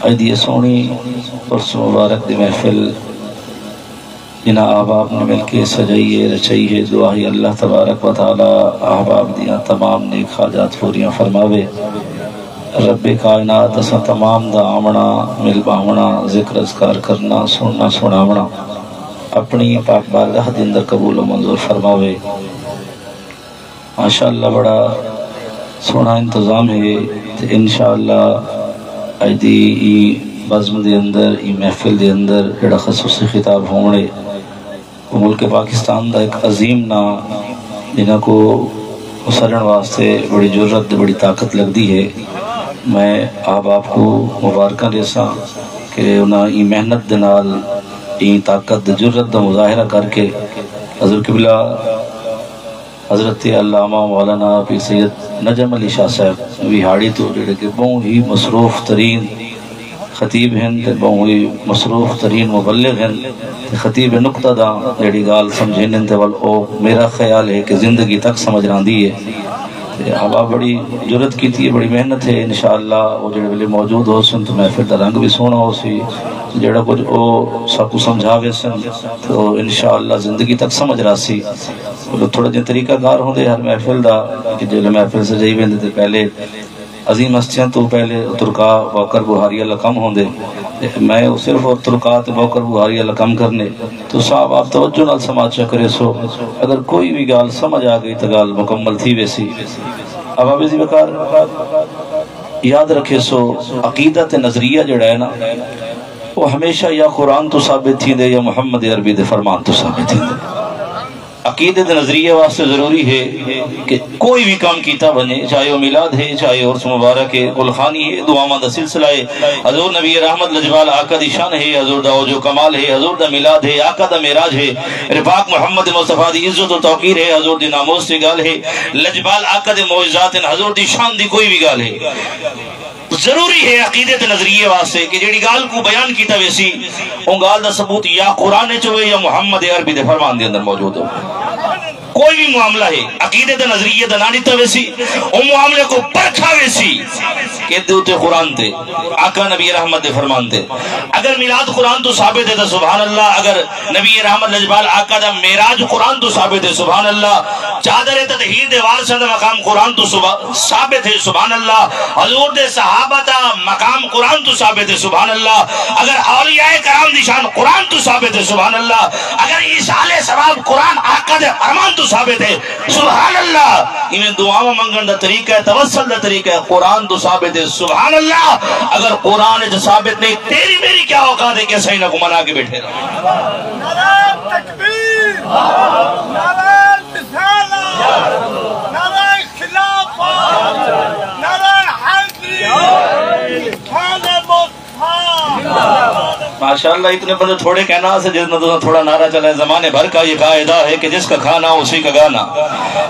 ایدی سونی purse مبارک دی محفل جنہاں احباب نے مل کے سجائیے رچائیے دعائی اللہ تبارک و تعالی احباب دیاں تمام نیک حاجات پوریاں فرماوے رب کائنات اسا تمام دا آمنا مل باونا ذکر اذکار کرنا سننا سناونا اپنی پاک بارگاہ دے اندر قبول و منظور فرماوے ماشاءاللہ بڑا سونا انتظام ہے انشاءاللہ ایدی ای بزم دے اندر ای محفل دے اندر جڑا خصوصی خطاب ہونے ملک پاکستان دا ایک عظیم نا جنہاں کو مسلن واسطے بڑی جرت بڑی طاقت لگ دی ہے میں آپ کو مبارکہ دیسا کہ انہاں ای محنت دنال ای طاقت جرت دا مظاہرہ کر کے حضرت قبلہ حضرت علامہ مولانا پیر سید نجم علی شاہ صاحب ویہاڑی تو جڑے کہ بہت ہی مصروف ترین خطیب ہیں بہت ہی مصروف ترین مبلغ ہیں خطیب نقطہ دا جڑی گال سمجھیں انتے او میرا خیال ہے کہ زندگی تک سمجھ راندی ہے اب آپ بڑی جرت کی تھی بڑی محنت ہے انشاءاللہ وہ جڑے بلے موجود ہو سن تو محفل دا رنگ بھی سونا ہو سی جڑا کچھ او سب کو سمجھاوے سن تو انشاءاللہ زندگی تک سمجھ رہا سی تھوڑا جن طریقہ کار ہوں دے ہر محفل دا کہ جلے محفل سے جائی بیندے پہلے عظیم ہستیاں تو پہلے ترکا بوکر بہاری اللہ کم ہوں دے میں صرف ترکات بوکر بہاری اللہ کم کرنے تو صاحب آپ توجہ نال سماچہ کرے سو اگر کوئی بھی گال سمجھ آگئی تو گال مکمل تھی ویسی اب آپ اسی بکار یاد رکھے سو عقیدت نظریہ جڑا ہے نا وہ ہمیشہ یا قرآن تو ثابت تھی دے یا محمد عربی دے فرمان تو ثابت تھی دے عقیدت نظریہ واسطے ضروری ہے کہ کوئی بھی کام کیتا بنے چاہے وہ میلاد ہے چاہے عرس مبارک ہے قلخانی ہے دعاواں دا سلسلہ ہے حضور نبی رحمت لجبال آقا دی شان ہے حضور دا عوج و کمال ہے حضور دا میلاد ہے آقا دا معراج ہے رفاق محمد مصطفیٰ دی عزت و توقیر ہے حضور دی ناموس دی گال ہے لجبال آقا دی معجزات حضور دی شان دی کوئی بھی گال ہے ضروری ہے عقیدت نظریے واسطے کہ جیڑی گال کو بیان کیتا ویسی ان گال دا ثبوت یا قرآن چوئے یا محمد عربی دے فرمان دے اندر موجود ہو کوئی بھی معاملہ ہے عقیدت نظریہ دا نانیتا ویسی ان معاملے کو پرکھا ویسی کہتے ہوتے قرآن تے آقا نبی رحمت دے فرمان تے اگر میلاد قرآن تو ثابت ہے تو سبحان اللہ اگر نبی رحمت لجبال آقا دا معراج قرآن تو ثابت ہے سبحان اللہ چادر تطہیر دے وارث دا مقام قرآن تو ثابت ہے سبحان اللہ حضور دے صحابہ دا مقام قرآن تو ثابت ہے سبحان اللہ اگر اولیاء کرام دی شان قرآن تو ثابت ہے سبحان اللہ اگر ایصال ثواب قرآن آقا دے فرمان تو ثابت ہے سبحان اللہ انہیں دعاواں منگن دا طریقہ ہے توسل دا طریقہ ہے قرآن تو ثابت ہے سبحان اللہ اگر قرآن جو ثابت نہیں تیری میری کیا اوقات ہے کہ سینہ کو منا کے بیٹھے رہا نعرہ تکبیر نعرہ رسالہ نعرہ خلافت نعرہ حیدری خان ماشاءاللہ اتنے بندے تھوڑے کہنا سے جتنا تو تھوڑا نعرہ چلا ہے زمانے بھر کا یہ قاعدہ ہے کہ جس کا کھانا اسی کا گانا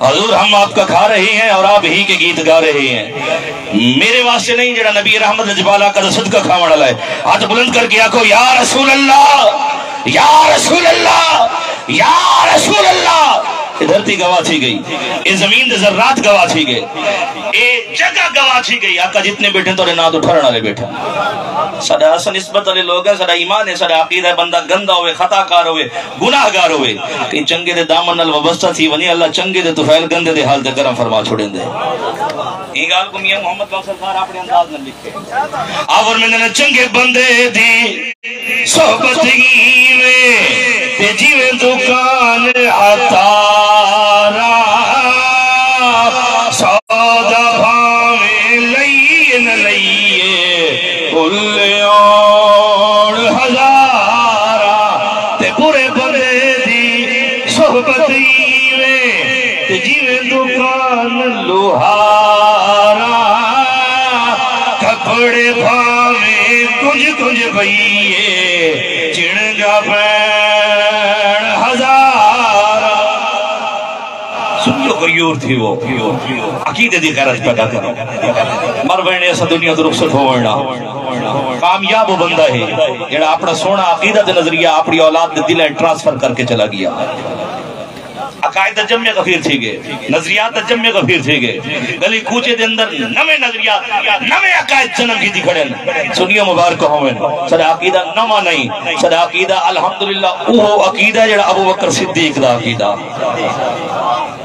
حضور ہم آپ کا کھا رہے ہیں اور آپ ہی کے گیت گا رہے ہیں میرے واسطے نہیں جڑا نبی رحمت لجبالہ کا صدقہ کھاوڑ والا ہے ہاتھ بلند کر کے آکھو یا رسول اللہ یا رسول اللہ یا رسول اللہ یہ دھرتی گواہ تھی گئی یہ زمین دے ذرات گواہ تھی گئی یہ جگہ گواہ تھی گئی آقا جتنے بیٹھے تو نات اٹھارن والے بیٹھے سدا حسن نسبت والے لوگ ہیں سدا ایمان ہے سدا عقیدہ ہے بندہ گندا ہوئے خطا کار ہوئے گناہ گار ہوئے کہ چنگے دے دامن نال وابستہ تھی ونی اللہ چنگے دے طفیل گندے دے حال دے کرم فرما چھوڑیں دے یہ گال کو میاں محمد باق سرکار اپنے انداز میں لکھے آور میں نے چنگے بندے دی صحبت ہی میں تے جیویں دکان عطارا سودا بھاویں لئیے نہ لئیے کل اور ہزارا تے برے برے دی صحبت ہی میں تے جیویں دکان لوہارا کپڑے بھاویں کچھ کچھ بھئیے چڑگا بین ہزارا سنیو غیور تھی وہ عقیدے دی غیرت پیدا کرو مر بہنے ایسا دنیا تو رخصت ہونا کامیاب وہ بندہ ہے جڑا اپنا سونا عقیدت نظریہ اپنی اولاد دے دلیں ٹرانسفر کر کے چلا گیا عقائد جمع غفیر تھی گئے، نظریات جمع غفیر تھی گئے، گلی کوچے دے اندر نوے نظریات نوے عقائد جنم کی دکھڑیں سنیو مبارک ہوئے سارا عقیدہ نما نہیں، سارا عقیدہ الحمدللہ اوہ عقیدہ جڑا ابو بکر صدیق دا عقیدہ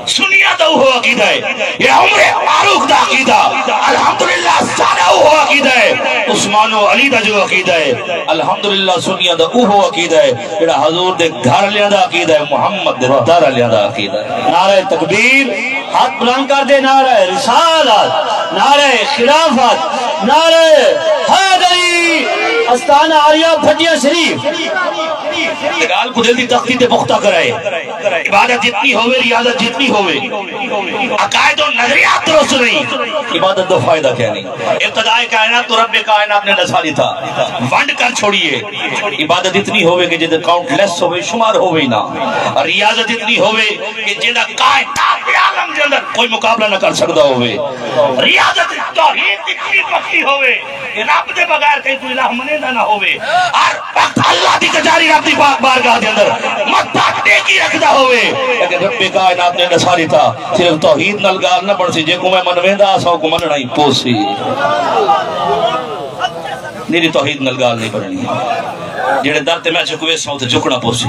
سنیا دا اوہ عقیدہ ہے، یہ عمر فاروق دا عقیدہ الحمدللہ سارا اوہ عقیدہ ہے، عثمان و علی دا جو عقیدہ ہے الحمدللہ سنیا دا اوہ عقیدہ ہے، جڑا حضور دے گھر لیا دا عقیدہ ہے، محمد دے دار لیا دا عقیدہ ہے۔ نعرہ تکبیر ہاتھ بلند کر دے، نعرہ رسالت، نعرہ خلافت، نعرہ حیدری، استانہ آریہ پھٹیا شریف۔ گال کو دل دی تختی تے پختہ کرائے، عبادت جتنی ہوئے ریاضت جتنی ہوئے، عقائد و نظریات درست نہیں، عبادت دو فائدہ کیا نہیں۔ ابتدائی کائنات تو رب کائنات نے نسالی تھا، ونڈ کر چھوڑیے، عبادت اتنی ہوئے کہ جدہ کاؤنٹ لیس ہوئے شمار ہوئے نا، ریاضت اتنی ہوئے کہ جدہ کائنات عالم کے اندر کوئی مقابلہ نہ کر سکتا ہوئے، ریاضت توحید اتنی پکی ہوئے کہ رب دے بغیر کہیں کوئی الہ منیدہ نہ ہوئے، اور وقت اللہ دی کجاری رب دی بارگاہ دے اندر مطبع ٹیکی رکھدا ہوئے، لیکن رب کائنات نے نسالی تھا صرف توحید نلگار نہ پڑ سی، جے کو میں منویندہ سو کو مننا ہی پوسی، میری توحید نلگار نہیں پڑھنی، جڑے در تے میں چکوے ساں تے جھکنا پوسی،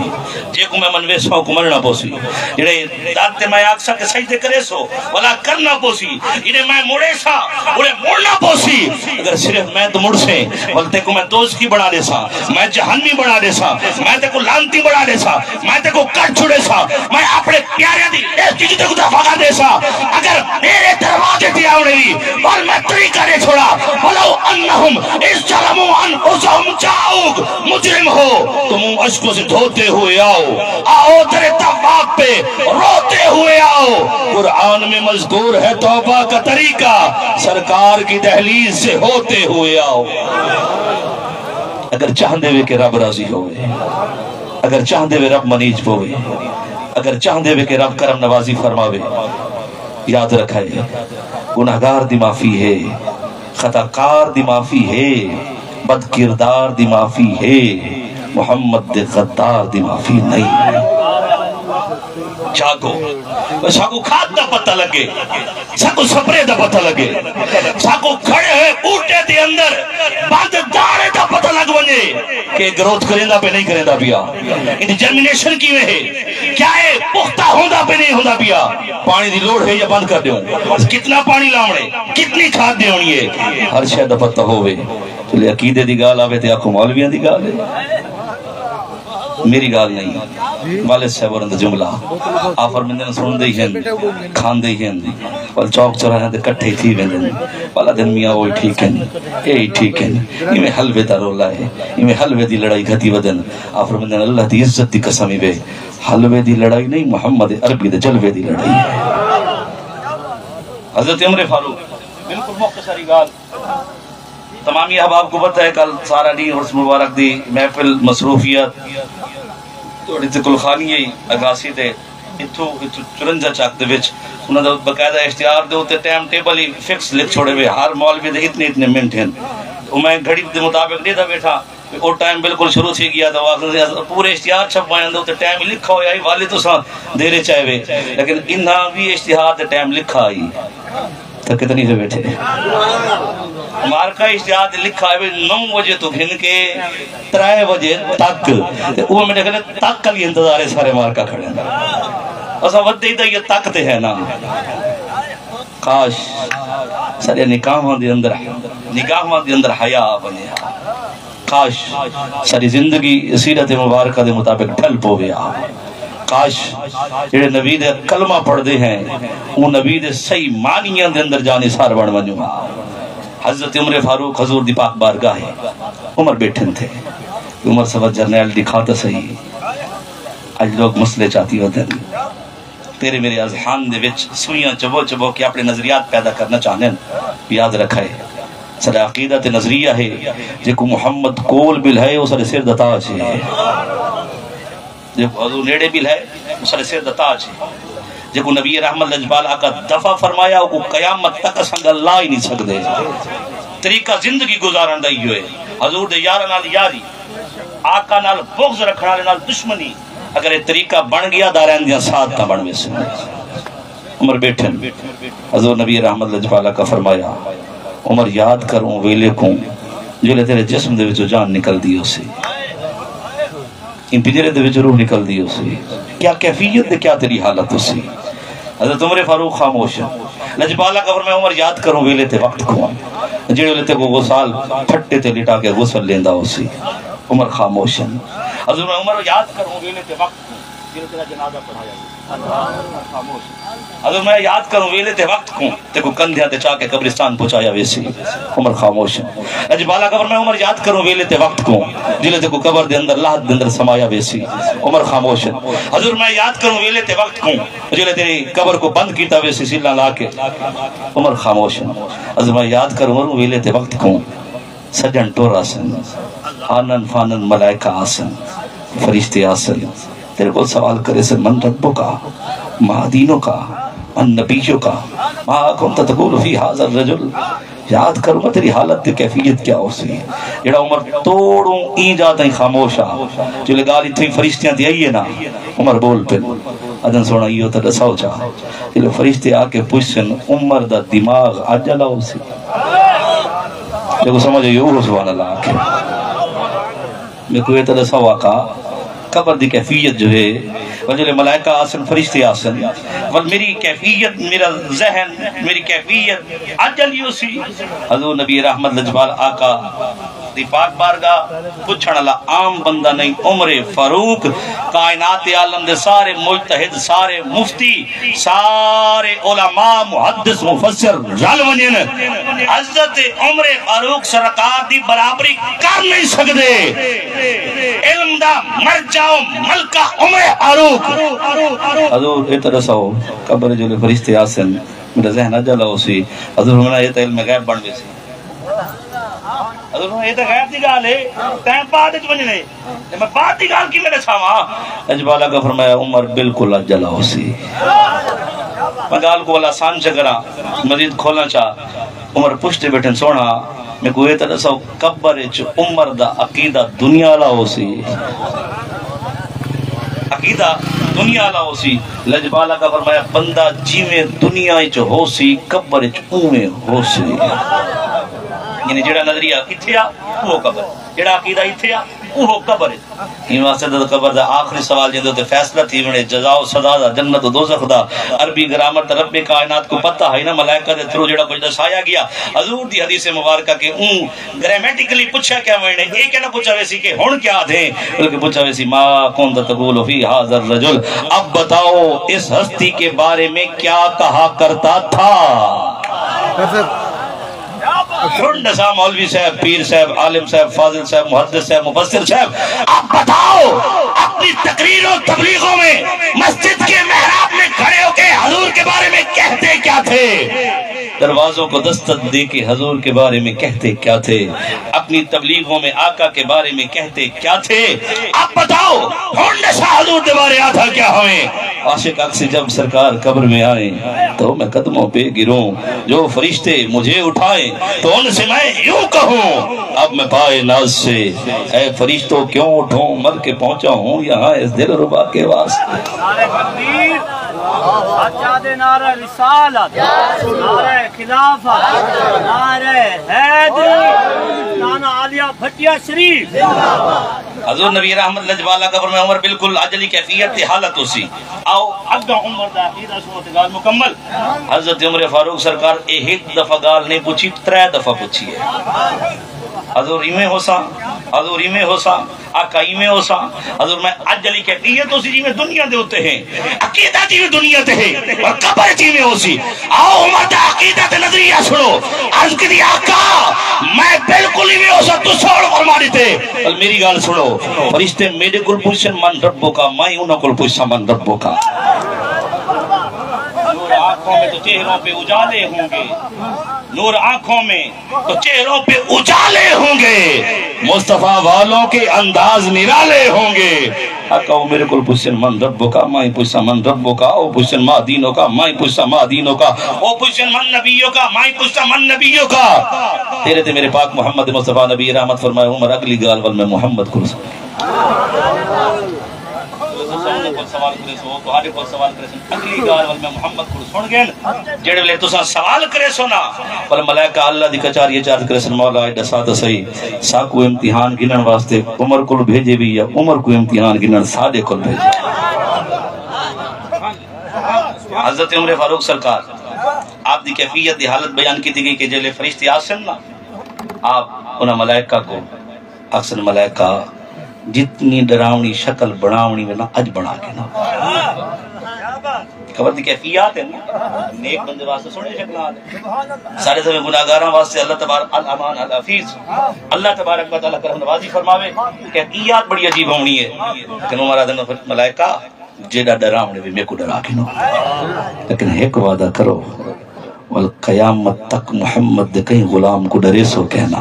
جے کو میں منوے ساں کو مننا پوسی، جڑے در تے میں آکسا کے سجدے کرے سو ولا کرنا پوسی، جڑے میں مڑے سا انہیں مڑنا پوسی، اگر صرف میں تو مڑ سے ولتے کو میں دوست کی بڑھا دے سا، میں جہنمی بڑھا دے سا، میں تے کو لانتی بڑھا دے سا، میں تے کو کٹ چھوڑے سا، میں اپنے پیارے دی ایک چیز تے کو دفاقہ دے سا، اگر میرے دروازے دیا ہونے بھی بل میں طریقہ نے چھوڑا، ولو انہم اس جرمو ان اسہم جاؤگ مجرم ہو تم اشکوں سے دھوتے ہوئے آؤ تیرے طواف پہ روتے ہوئے آؤ، قرآن میں مذکور ہے توبہ کا طریقہ، سرکار کی دہلیز سے ہوتے ہوئے آؤ۔ اگر چاہندے ہوئے کہ رب راضی ہوئے، اگر چاہندے ہوئے رب منیج ہوئے، اگر چاہندے ہوئے کہ رب کرم نوازی فرماوے، یاد رکھائے گناہگار دی معافی ہے، خطاکار دی معافی ہے، بد کردار دی معافی ہے، محمد دے غدار دی معافی نہیں۔ جاگو ساکو کھاد دا پتہ لگے، ساکو سپرے دا پتہ لگے، ساکو کھڑے ہوئے اوٹے دے اندر بند دارے دا پتہ لگ بنے کہ گروتھ کریں دا پہ نہیں کریں دا بیا، ان جرمینیشن کی میں ہے کیا ہے، پختہ ہوندہ پہ نہیں ہوندہ بیا، پانی دی لوڑ ہے یا بند کر دیوں، کتنا پانی لاؤڑے، کتنی کھاد دیوں یہ ہر شاید پتہ ہوئے، چلے عقیدے دی گال آوے تے آنکھوں مولویاں دی گال ہے، میری گال نہیں، والد صاحب ورند جملہ آپ فرمندن سن دے ہی ہیں کھان دے ہی ہیں وال چوک چراہیں دے کٹھے تھی ویندن والا دن میاں وہی ٹھیک ہیں اے ٹھیک ہیں یہ میں حلوے دا رولا ہے، یہ میں حلوے دی لڑائی گھتی ودن آپ فرمندن اللہ دی عزت دی قسمی بے، حلوے دی لڑائی نہیں محمد عربی دے جلوے دی لڑائی ہے۔ حضرت عمر فاروق بالکل مختصری گال، تمامی احباب کو پتہ ہے کل سارا نہیں عرص مبارک دی محفل مصروفیت توڑی تے کل خانی اگاسی دے اتھو چرنجا چاک دے وچ انہوں نے بقاعدہ اشتہار دے ہوتے ٹائم ٹیبل ہی فکس لکھ چھوڑے ہوئے، ہر مولوی دے اتنے منٹ ہیں، میں گھڑی دے مطابق نہیں تھا بیٹھا، وہ ٹائم بالکل شروع تھی گیا تھا، پورے اشتہار چھپائیں دے ہوتے ٹائم لکھا ہویا ہی والے تو ساں دیرے چاہے ہوئے، لیکن انہاں بھی اشتہار دے ٹائم لکھا آئی تو کتنی سے بیٹھے مارکہ اشتہار لکھا ہے 9 بجے تو گھن کے 3 بجے تک، وہ میں نے کہنے تک کلی انتظار ہے سارے مارکہ کھڑے ہیں، اسا ودے ہی دا یہ تک تے ہے نا، کاش سارے نکاحاں دے اندر حیا بنے، کاش ساری زندگی سیرت مبارکہ دے مطابق ڈھل پوے آ، کاش جڑے نبی دے کلمہ پڑھ دے ہیں وہ نبی دے صحیح معنیاں دے اندر جانے سار بڑھ ونجو۔ حضرت عمر فاروق حضور دی پاک بارگاہ ہے، عمر بیٹھن تھے، عمر سبت جرنیل دکھاتا صحیح، آج لوگ مسئلے چاہتی ہوتے ہیں، تیرے میرے اذہان دے وچ سوئیاں چبو چبو کہ اپنے نظریات پیدا کرنا چاہنے، یاد رکھائے سارا عقیدہ تے نظریہ ہے جے کو محمد کول بل ہے وہ سارے سر دتاج ہے، جے کو حضور نیڑے بل ہے وہ سارے سر دتاج ہے، جے کو نبی رحمت لجبال آقا دفع فرمایا وہ قیامت تک سنگ اللہ ہی نہیں سکتے، طریقہ زندگی گزارن دائی ہوئے، حضور دے یارہ نال یاری، آقا نال بغض رکھنا نال دشمنی، اگر یہ طریقہ بن گیا دارین دیا ساتھ نہ بن ویسے عمر بیٹھن حضور نبی رحمت لجپالہ کا فرمایا عمر یاد کروں ویلے کو جو تیرے جسم دے وچ جان نکل دی اسی ان پجرے دے وچ روح نکل دی اسی کیا کیفیت دے کیا تیری حالت اسی حضرت عمر فاروق خاموش لجپالہ کا فرمایا عمر یاد کروں ویلے تے وقت کو جڑے ویلے تے کو غسال پھٹے تے لٹا کے غسل لیندا اسی عمر خاموش حضور عمر یاد کروں ویلے تے وقت کو جڑے تیرا جنازہ پڑھایا خاموش حضور میں یاد کروں ویلے تے وقت کو تے کو کندھیاں تے چاہ کے قبرستان پہنچایا ویسی عمر خاموش لجپالہ قبر میں عمر یاد کروں ویلے تے وقت کو جلے تے کو قبر دے اندر لاحت دے اندر سمایا ویسی عمر خاموش حضور میں یاد کروں ویلے تے وقت کو جلے تیری قبر کو بند کیتا ویسی سیلا لا کے عمر خاموش حضور میں یاد کروں ویلے تے وقت کو سجن ٹور آسن آنن فانن ملائکہ آسن فرشتے آسن تیرے کو سوال کرے سے من ربو کا ما دینوں کا من نبیوں کا ما کنت تقول فی حاضر الرجل یاد کروں تیری حالت تے کیفیت کیا ہو سی جڑا عمر توڑوں این جاتا ہی خاموشا جو لگالی تھی فرشتیاں دی آئیے نا عمر بول پہ ادن سونا یہ تا رساو چاہ جو فرشتے آکے پوچھن عمر دا دماغ آجالا ہو سی جو سمجھے یہ سبحان اللہ آکے میں کوئی تا رساو آکا قبر دی کیفیت جو ہے وجل ملائکہ آسن فرشتے آسن ول میری کیفیت میرا ذہن میری کیفیت اجل یو سی حضور نبی رحمت لجپال آقا دی پاک بارگاہ پوچھن اللہ عام بندہ نہیں عمر فاروق کائنات عالم دے سارے مجتہد سارے مفتی سارے علماء محدث مفسر رل ونجن حضرت عمر فاروق سرکار دی برابری کر نہیں سکدے علم دا مرجع ملکہ عمر فاروق حضور اترسو قبر جو فرشتے آسن میرا ذہن اجلا ہو سی حضور ہمنا یہ تا علم غیب بن بیسی حضور یہ تا غیب دی گال ہے تین بعد اچ بننے میں بعد دی گال کی میرے ساما لجپالہ کا فرمایا عمر بالکل اجلا ہو سی میں گال کو اللہ سان چکرا مزید کھولنا چاہ عمر پشتے بیٹھن سونا میں کوئی ترسو قبر اچ عمر دا عقیدہ دنیا لا ہو سی عقیدہ دنیا لا ہو سی لجپالہ کا فرمایا بندہ جیویں دنیا اچ ہو سی قبر اچ اویں ہو سی یعنی جڑا نظریہ اتھے آ وہ قبر جڑا عقیدہ اتھے آ وہ قبر یہ واسطے دا قبر دا آخری سوال جندے تے فیصلہ تھی ونے جزا و سزا دا جنت و دوزخ دا عربی گرامر تے رب کائنات کو پتہ ہے نا ملائکہ دے تھرو جڑا کچھ دسایا گیا حضور دی حدیث مبارکہ کہ اون گرامیٹیکلی پوچھا کیا ونے یہ کہنا پوچھا ویسی کہ ہن کیا تھے بلکہ پوچھا ویسی ما کنت تقول فی ھذا الرجل اب بتاؤ اس ہستی کے بارے میں کیا کہا کرتا تھا سنڈ صاحب مولوی صاحب پیر صاحب عالم صاحب فاضل صاحب محدث صاحب مفسر صاحب اب بتاؤ اپنی تقریروں تبلیغوں میں مسجد کے محراب میں کھڑے ہو کے حضور کے بارے میں کہتے کیا تھے دروازوں کو دستک دے کے حضور کے بارے میں کہتے کیا تھے اپنی تبلیغوں میں آقا کے بارے میں کہتے کیا تھے اب بتاؤ حضور کے بارے آتا کیا ہوئے عاشق اکسی جب سرکار قبر میں آئیں تو میں قدموں پہ گروں جو فرشتے مجھے اٹھائیں تو ان سے میں یوں کہوں اب میں پائے ناز سے اے فرشتوں کیوں اٹھوں مر کے پہنچا ہوں یہاں اس دل ربا کے واسطے نعرہ تکبیر سجاد نعرہ رسالت نعرہ خلافت نعرہ حیدری نانا عالیہ بھٹیا شریف حضور نبی رحمت لجپالہ قبر میں عمر بالکل عجلی کیفیت حالت اسی آؤ اگا عمر دا عقیدہ صورت گال مکمل حضرت عمر فاروق سرکار ایک دفعہ گال نہیں پوچھی 3 دفعہ پوچھی ہے حضور ایمیں ہو سا حضور ایمیں ہو سا آقا ایمیں ہو سا حضور میں عجلی کیفیت اسی جی میں دنیا دے ہوتے ہیں عقیدہ جی میں دنیا دے ہیں اور قبر جی میں ہو سی آؤ عمر دا عقیدہ تے نظریہ سنو عرض کی دی آقا میں بالکل ایمیں ہو سا تو سوڑ فرمانی تھے میری گال سنو فرشتے میرے کل پوچھن من ربو کا میں انہوں کل پوچھا من ربو کا نور آنکھوں میں تو چہروں پہ اجالے ہوں گے نور آنکھوں میں تو چہروں پہ اجالے ہوں گے مصطفیٰ والوں کے انداز نرالے ہوں گے آقا وہ میرے کل پوچھن من ربو کا میں پوچھا من ربو کا وہ پوچھن ما دینوں کا میں پوچھا ما دینوں کا وہ پوچھن من نبیوں کا میں پوچھا من نبیوں کا تیرے تھے میرے پاک محمد مصطفیٰ نبی رحمت فرمائے عمر اگلی گال ول میں محمد کو سوال کرے سو تہاڈے کول سوال کرے سن اگلی گال ول میں محمد کو سن گئے جڑے ویلے تساں سوال کرے سو نا پر ملائکہ اللہ دی کچاری چارج کرے سن مولا دسا تے صحیح سا کو امتحان گنن واسطے عمر کو بھیجے بھی یا عمر کو امتحان گنن ساڈے کو بھیجے حضرت عمر فاروق سرکار آپ دی کیفیت دی حالت بیان کی گئی کہ جلے فرشتے آسن نا آپ انہاں ملائکہ کو اکثر ملائکہ جتنی ڈراونی شکل بناونی میں نا اج بنا کے نا خبر دی کیفیات ہے نا نیک بندے واسطے سونے شکلات سارے سب گناہگاراں واسطے اللہ تبارک الامان الحفیظ اللہ تبارک و تعالی کرم نوازی فرماوے کیفیات بڑی عجیب ہونی ہے لیکن عمر دن ملائکہ جیڑا ڈراونے بھی میں کو ڈرا کے نا لیکن ایک وعدہ کرو والقیامت تک محمد دے کہیں غلام کو ڈرے سو کہنا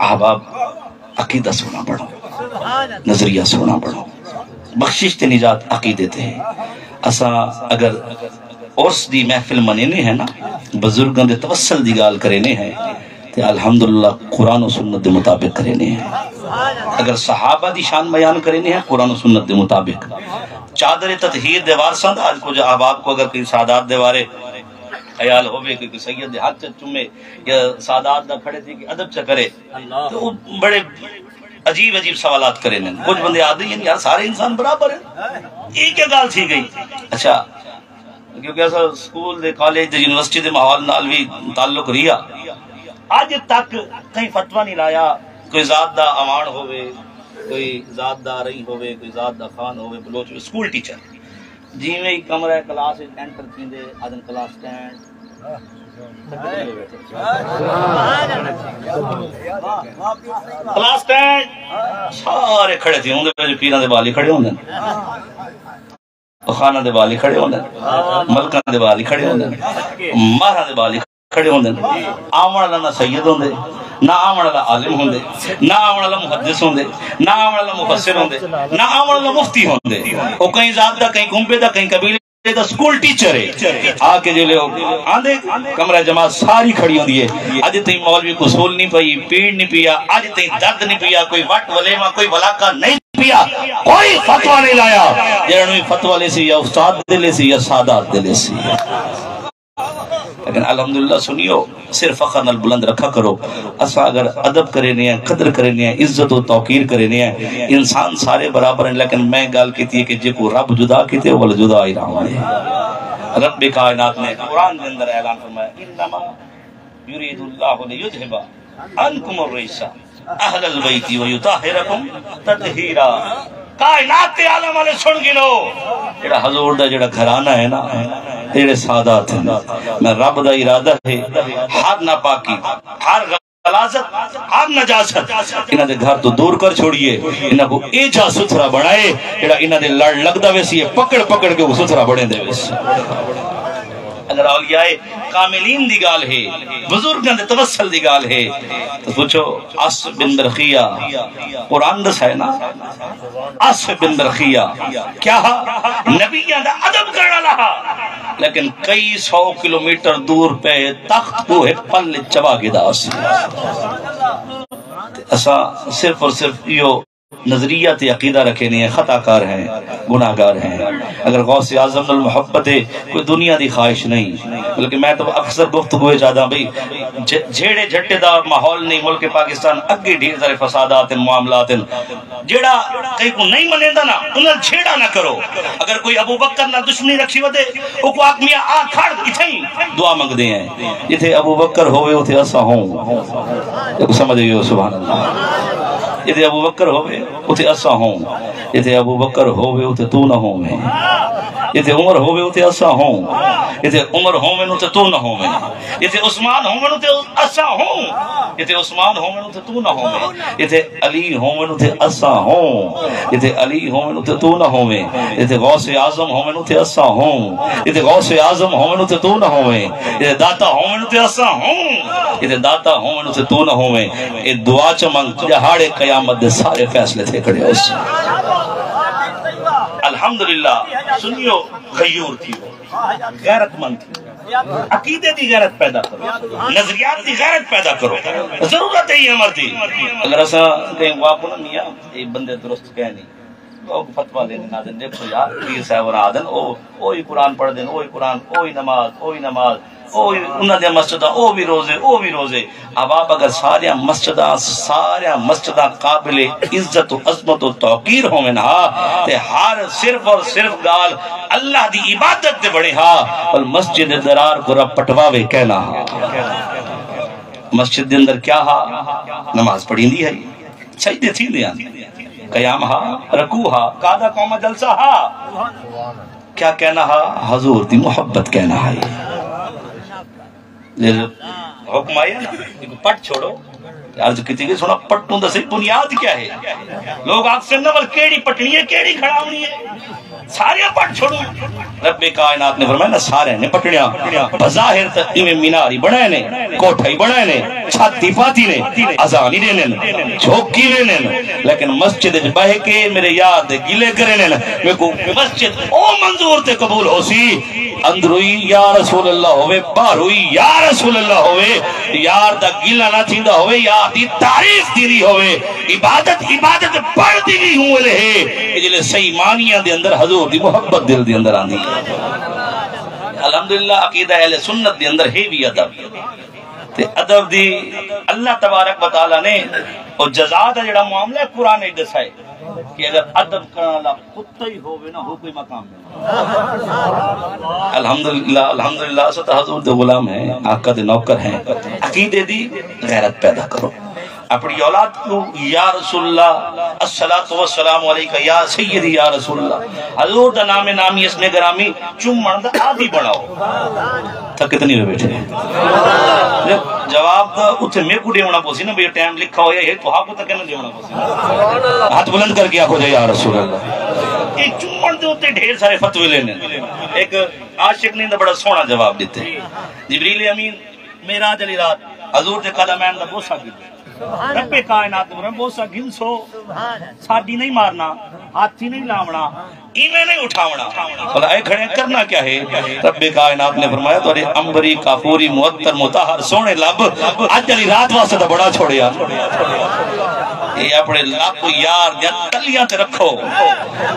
احباب عقیدہ سونا پڑھو نظریہ سونا پڑھو بخشش تے نجات عقیدے تے ہیں اسا اگر عرس دی محفل منینے ہیں نا بزرگاں دے توسل دی گال کرینے ہیں تے الحمدللہ قرآن و سنت دے مطابق کرینے ہیں اگر صحابہ دی شان بیان کرینے ہیں قرآن و سنت دے مطابق چادر تطہیر دے وارثاں آج کو جو احباب کو اگر کوئی سادات دے وارے خیال ہوئے کہ سید دے ہاتھ چمے یا سادات دا کھڑے تھے کہ ادب چا کرے تو بڑے عجیب عجیب سوالات کرے ہیں کچھ بندے آدھے ہیں یار سارے انسان برابر ہیں ایک کیا گال تھی گئی اچھا کیونکہ ایسا سکول دے کالج دے یونیورسٹی دے ماحول نال بھی تعلق رہا آج تک کہیں فتوہ نہیں لایا کوئی ذات دا امان ہوئے کوئی ذات دا رہی ہوئے کوئی ذات دا خان ہوئے بلوچ ہوئے سکول ٹیچر جی میں ایک کمرہ کلاس انٹر کیندے آدن کلاس سٹینڈ کلاس سٹینڈ سارے کھڑے تھے ہوندے جو پیران دے بالی کھڑے ہوندے خانہ دے بالی کھڑے ہوندے ملکان دے بالی کھڑے ہوندے مہران دے بالی کھڑے ہوندے آمن اللہ نہ سید ہوندے نہ آمن اللہ عالم ہوندے نہ آمن اللہ محدث ہوندے نہ آمن اللہ مفسر ہوندے نہ آمن اللہ مفتی ہوندے او کہیں ذات دا کہیں گنبے دا کہیں قبیلے دا سکول ٹیچر ہے آکے جو لے آندے کمرہ جماعت ساری کھڑی ہوندی ہے آج تین مولوی کو سول نہیں پئی پیڑ نہیں پیا آج تین درد نہیں پیا کوئی وٹ ولیمہ کوئی ولاکہ نہیں پیا کوئی فتوہ نہیں لایا جنہوں فتوہ لے سی یا استاد دے لے سی یا سادات دے لے سی لیکن الحمدللہ سنیو صرف فخر نال بلند رکھا کرو اسا اگر ادب کرنے ہیں قدر کرنے ہیں عزت و توقیر کرنے ہیں انسان سارے برابر ہیں لیکن میں گال کیتی ہے کہ جے کو رب جدا کیتے وہ جدا ہی رہا ہے رب کائنات نے قرآن کے اندر اعلان فرمایا انما یرید اللہ لیذھب عنکم الرجس اہل البیت ویطہرکم تطہیرا کائنات کے عالم والے سن گنو جڑا حضور دا جڑا گھرانہ ہے نا تیرے سادات ہیں میں رب دا ارادہ ہے ہر ناپاکی ہر غلاظت ہر نجاست انہاں دے گھر تو دور کر چھوڑیے انہاں کو ایجا ستھرا بنائے جڑا انہاں دے لڑ لگدا ویسی ہے پکڑ پکڑ کے وہ ستھرا بڑھیں دے ویسی اگر اولیاء کاملین دی گال ہے بزرگاں دے توسل دی گال ہے تو پوچھو عاصم بن برقیہ قرآن دس ہے نا عاصم بن برقیہ کیا نبیاں دا ادب کرنا لہا لیکن کئی 100 کلومیٹر دور پہ تخت کو ہے پل چبا کے دا اسا صرف اور صرف یہ نظریات عقیدہ رکھے نہیں ہیں خطا کار ہیں گناہگار ہیں اگر غوث اعظم المحبت ہے کوئی دنیا دی خواہش نہیں بلکہ میں تو اکثر گفتگو چاہتا ہوں بھئی جھیڑے جھٹے دا ماحول نہیں ملک پاکستان اگے ڈھیر سارے فسادات معاملات جیڑا کہیں کو نہیں ملیندہ نا انہیں چھیڑا نہ کرو اگر کوئی ابو بکر نہ دشمنی رکھی ہوتے وہ کو آگ میاں آگ کھڑ اتھیں دعا مانگ دے ہیں جتھے ابو بکر ہوئے اتھے اسا ہوں سمجھے گئے سبحان اللہ جتے ابو بکر ہوئے اتھے اسا ہوں جتے ابو بکر ہوئے اتھے تو نہ ہوں میں جتے عمر ہوئے اتھے اسا ہوں جتے عمر ہوئے اتھے تو نہ ہوں میں جتے عثمان ہوئے اتھے اسا ہوں جتے عثمان ہوئے اتھے تو نہ ہوں میں جتے علی ہوئے اتھے اسا ہوں جتے علی ہوئے اتھے تو نہ ہوں میں جتے غوث اعظم ہوئے اتھے اسا ہوں جتے غوث اعظم ہوئے اتھے تو نہ ہوں میں جتے داتا ہوئے اتھے اسا ہوں جتے داتا ہوئے اتھے تو نہ ہوں میں یہ دعا چمنگ جہاڑے قیامت دے سارے فیصلے تھے کھڑے ہو سے الحمدللہ سنیو غیور تھی غیرت مند تھی عقیدے دی غیرت پیدا کرو نظریات دی غیرت پیدا کرو ضرورت ہے یہ عمر تھی اگر ایسا کہیں واپن نہیں ہے یہ بندے درست کہہ نہیں لوگ فتوہ لینے ناظرین دیکھو یار پیر صاحب اور آدن اوہی قرآن پڑھ دیں، اوہی قرآن، اوہی نماز، اوہی انہاں دے مسجدہ، او بھی روزے. اب آپ اگر سارے مسجدہ قابل عزت و عظمت و توقیر ہوئے نا تے ہر صرف اور صرف گال اللہ دی عبادت دے بڑے ہاں اور مسجد درار کو رب پٹواوے کہنا ہاں. مسجد دے اندر کیا ہاں؟ نماز پڑھی دی ہے، سجدے تھی دیا، قیام ہاں، رکوع ہاں، قادہ قومہ جلسہ ہاں. کیا کہنا ہاں؟ حضور دی محبت کہنا ہے. حکم آیا نا پٹ چھوڑو. عرض کیتی کہ سونا پٹوں دا صحیح بنیاد کیا ہے؟ لوگ آکسن نول کیڑی پٹنی ہے، کیڑی کھڑاونی ہے، سارے پٹ چھوڑو. رب کائنات نے فرمایا نا سارے نے پٹڑیاں بظاہر تقیم میناری بنائے نے، کوٹھائی بنائے نے، چھاتی پاتی نے، ازانی دینے نے، جھوکی دینے نے، لیکن مسجد بہ کے میرے یاد گلے کرے نے. میں کو مسجد او منظور تے قبول ہو سی اندر ہوئی یا رسول اللہ ہوئے، باہر ہوئی یا رسول اللہ ہوئے، یار دا گلہ نہ تھیندا ہوئے، یار دی تعریف دیری ہوئے، عبادت پڑھ دی بھی ہوں رہے جلے صحیح معنیاں دے اندر حضور دی محبت دل دے اندر آندی. الحمدللہ عقیدہ اہل سنت دے اندر ہے بھی ادب تے ادب دی اللہ تبارک و تعالی نے اور جزا دا جڑا معاملہ ہے قرآن نے دسائے کہ اگر ادب کرنا والا کتا ہی ہوئے نہ ہو کوئی مقام نہیں. الحمدللہ ستا حضور دے غلام ہیں، آقا دے نوکر ہیں. عقیدے دی غیرت پیدا کرو اپنی اولاد کو. یا رسول اللہ الصلاۃ والسلام علیکہ یا سیدی یا رسول اللہ. حضور دا نام نامی اسم گرامی چومن دا عادی بناؤ. تھک کتنی ہوئے بیٹھے جواب دا اتھے میں کو دیونا پوسی نا بے ٹائم لکھا ہویا ہے تو ہاں کو تک نہ دیونا پوسی. ہاتھ بلند کر کے آخو جائے یا رسول اللہ. ایک چومن دے ہوتے ڈھیر سارے فتوے لینے. ایک عاشق نے بڑا سونا جواب دیتے. جبریل امین معراج علی رات حضور دے قدمین دا بوسا گل رب کائنات نے بوسا گل سو ساڈی نہیں مارنا، ہاتھی نہیں لاونا، ایویں نہیں اٹھاونا. بھلا اے کھڑے کرنا کیا ہے؟ رب کائنات نے فرمایا تورے امبری کافوری معطر مطہر سونے لب اج علی رات واسطے تے بڑا چھوڑیا. یہ اپنے لب یار دیا تلیاں تے رکھو.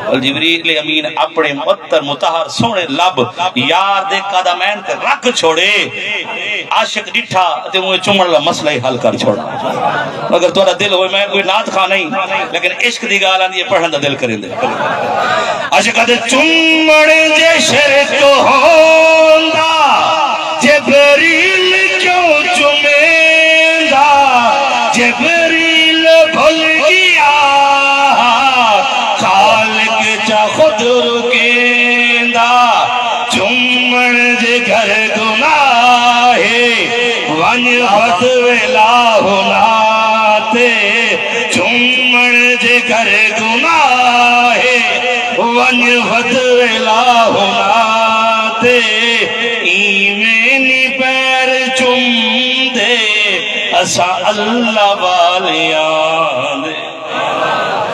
اور جبریل امین اپنے معطر مطہر سونے لب یار دے قدمین تے رکھ چھوڑے. عاشق ڈٹھا تے اوے چومن دا مسئلہ ہی حل کر چھوڑا. اگر تہاڈا دل ہوئے میں کوئی نعت خواہ نہیں لیکن عشق دی گال آندی ہے پڑھن دا دل کریں دے. عاشق دے چومن جے شرط ہوندا جبریل کیوں چومیندا، جبریل بھول گیا خالق چا خود رکیندا. چومن جے گھر گناہ ون بد ویلا ہونا تے، چومن جے گھر گناہ ون بد ویلا ہونا تے، ایویں نی پیر چوم دے اسا اللہ والیاں دے.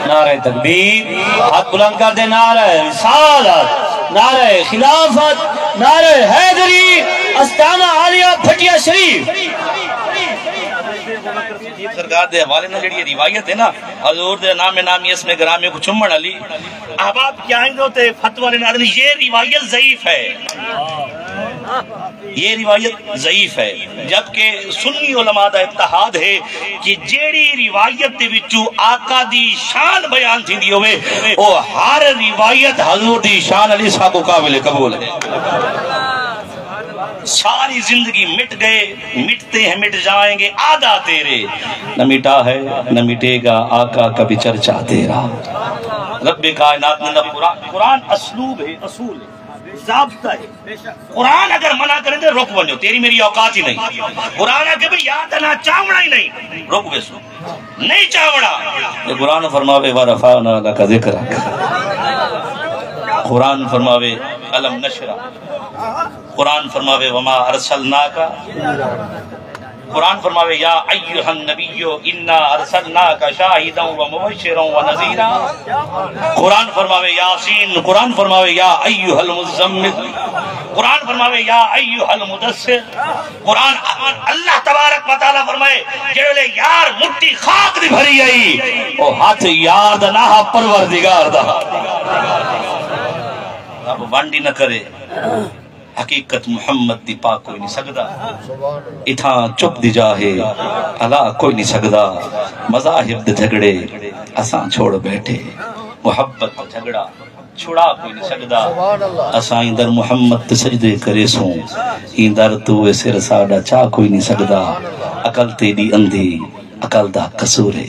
نعرہ تکبیر، ہاتھ بلند کر دے. نعرہ رسالت، نعرہ خلافت، نعرہ حیدری، استانہ عالیہ بھٹیا شریف. سرکار دے حوالے نہ جڑی روایت ہے نا حضور دے نام نامی اسم گرامی کو چمن علی احباب کیا ہیں تے فتوی لینے والے، یہ روایت ضعیف ہے، یہ روایت ضعیف ہے. جبکہ سنی علماء دا اتحاد ہے کہ جیڑی روایت دے وچوں آقا دی شان بیان تھیندی ہوئے او ہر روایت حضور دی شان علی صاحب کو قابل قبول ہے. ساری زندگی مٹ گئے، مٹتے ہیں مٹ جائیں گے آدھا تیرے، نہ مٹا ہے نہ مٹے گا آقا کبھی چرچا تیرا. رب کائنات نے قرآن اسلوب ہے، اصول ہے، ضابطہ ہے. قرآن اگر منع کریں تو رک بنو، تیری میری اوقات ہی نہیں. قرآن اگر یاد نہ چاہنا ہی نہیں، رک بیسو نہیں چاہنا. یہ قرآن فرماوے وَرَفَعْنَا لَكَ ذِكْرَكَ، قرآن فرماوے علم نشرہ، قرآن فرماوے وما ارسلناکا، قرآن فرماوے یا ایہا النبی انا ارسلناکا شاہدا ومبشرا ونذیرا، قرآن فرماوے یاسین، قرآن فرماوے یا ایہا المزمل، قرآن فرماوے یا ایھا المدثر، قرآن اللہ تبارک و تعالیٰ فرمائے جڑے یار مٹی خاک دی بھری آئی او ہاتھ یار دا نہ پروردگار دا اب وانڈی نہ کرے حقیقت محمد دی پاک کوئی نہیں سکدا اتھا چپ دی جاہے اللہ کوئی نہیں سکدا مذاہب دے جھگڑے اساں چھوڑ بیٹھے محبت دا جھگڑا چھڑا کوئی نہیں سکدا اساں اندر محمد تے سجدے کرے سوں اندر تو سر ساڈا چا کوئی نہیں سکدا عقل تیری اندھی عقل دا قصور ہے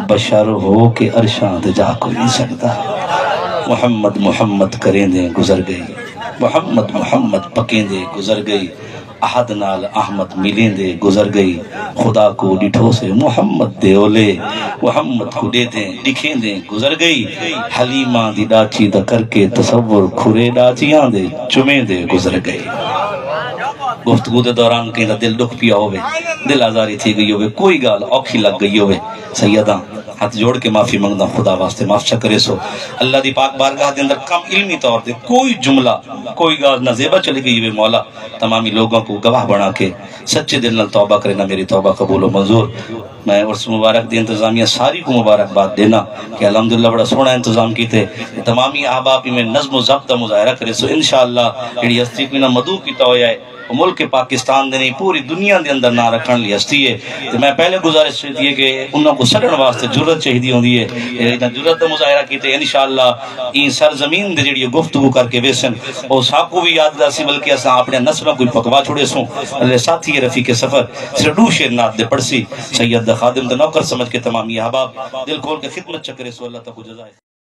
بشر ہو کے عرشاں تے جا کوئی نہیں سکدا محمد محمد کریں دیں گزر گئی محمد محمد پکیں دے گزر گئی احد نال احمد ملیں دے گزر گئی خدا کو ڈٹھو سے محمد دے اولے محمد کو دے دیں لکھیں دیں گزر گئی حلیمہ دی ڈاچی دا کر کے تصور کھرے ڈاچیاں دے چمیں دے گزر گئی گفتگو دے دوران کہیں دا دل دکھ پیا ہوئے دل آزاری تھی گئی ہوئے کوئی گال اوکھی لگ گئی ہوئے سیدہ ہاتھ جوڑ کے معافی منگنا خدا واسطے معاف چکرے سو اللہ دی پاک بارگاہ دے اندر کم علمی طور دے کوئی جملہ کوئی گال نہ زیبہ چلی گئی ہوئے مولا تمامی لوگوں کو گواہ بنا کے سچے دل نال توبہ کرے نہ میری توبہ قبول و منظور میں عرص مبارک دی انتظامیہ ساری کو مبارک بات دینا کہ الحمدللہ بڑا سونا انتظام کی تھے تمامی احبابی میں نظم و ضبط مظاہرہ کرے سو انشاءاللہ ایڈی ہستی کو نہ مدعو کی تویا ہے ملک پاکستان دے نہیں پوری دنیا دے اندر نہ رکھن لی ہستی ہے تو میں پہلے گزارش چاہتی ہے کہ انہوں کو سڑن واسطے جرت چاہیے ہوندی ہے جرت دا مظاہرہ کیتے انشاءاللہ این سرزمین دے جڑی گفتگو کر کے ویسن اور ساکو بھی یاد دا سی بلکہ اساں اپنے نسلوں کوئی پکوا چھوڑے سوں اللہ ساتھی رفیق سفر صرف دو شیر نات دے پڑسی سید دا خادم دا نوکر سمجھ کے تمامی احباب دل کھول کے خدمت چکرے سو اللہ تک جزائے